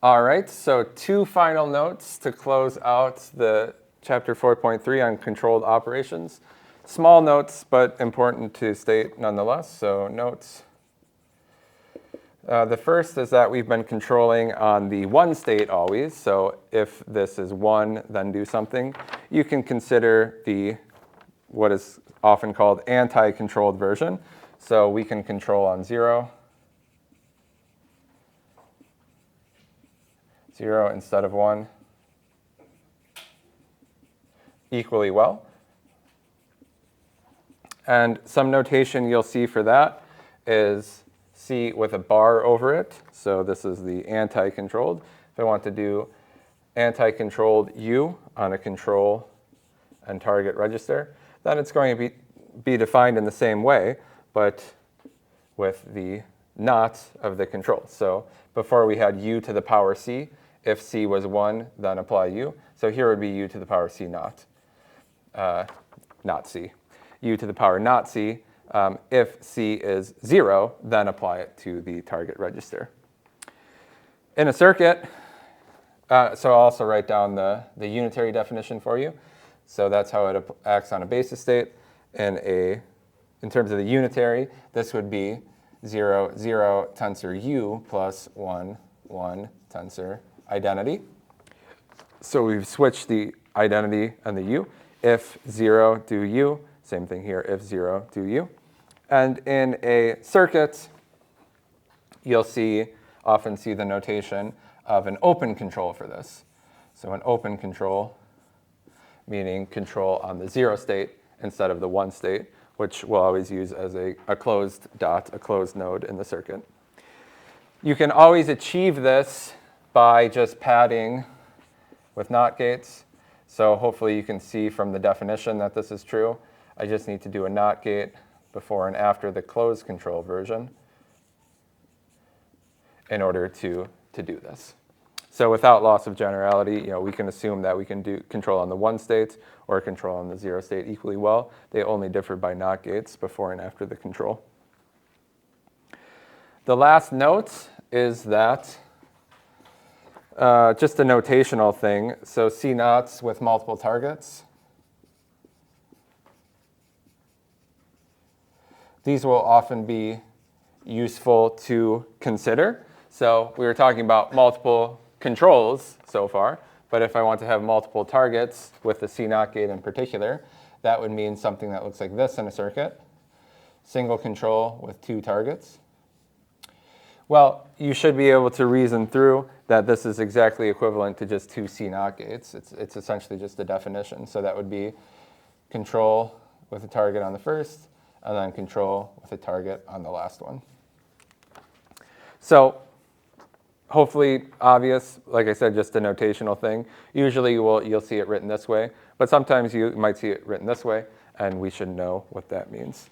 All right, so 2 final notes to close out the chapter 4.3 on controlled operations. Small notes, but important to state nonetheless. So notes. The first is that we've been controlling on the one state always. So if this is 1, then do something. You can consider the what is often called anti-controlled version. So we can control on 0. 0 instead of 1 equally well. And some notation you'll see for that is C with a bar over it. So this is the anti-controlled. If I want to do anti-controlled U on a control and target register, then it's going to be defined in the same way, but with the not of the control. So before we had U to the power C. If C was 1, then apply U. So here would be U to the power C not C. U to the power not C. If C is 0, then apply it to the target register. In a circuit, so I'll also write down the unitary definition for you. So that's how it acts on a basis state. In terms of the unitary, this would be 0, 0 tensor U plus 1, 1 tensor identity. So we've switched the identity and the U. If 0, do U. Same thing here, if 0, do U. And in a circuit, you'll often see the notation of an open control for this. So an open control, meaning control on the 0 state instead of the 1 state, which we'll always use as a closed dot, a closed node in the circuit. You can always achieve this by just padding with NOT gates. So hopefully you can see from the definition that this is true. I just need to do a NOT gate before and after the closed control version in order to do this. So without loss of generality, we can assume that we can do control on the 1 state or control on the 0 state equally well. They only differ by NOT gates before and after the control. The last note is that just a notational thing. So C naughts with multiple targets. These will often be useful to consider. So we were talking about multiple controls so far, but if I want to have multiple targets with the C naught gate in particular, that would mean something that looks like this in a circuit. Single control with 2 targets. Well, you should be able to reason through that this is exactly equivalent to just 2 C naught gates. It's essentially just a definition. So that would be control with a target on the first, and then control with a target on the last one. So hopefully obvious, like I said, just a notational thing. Usually you'll see it written this way, but sometimes you might see it written this way, and we should know what that means.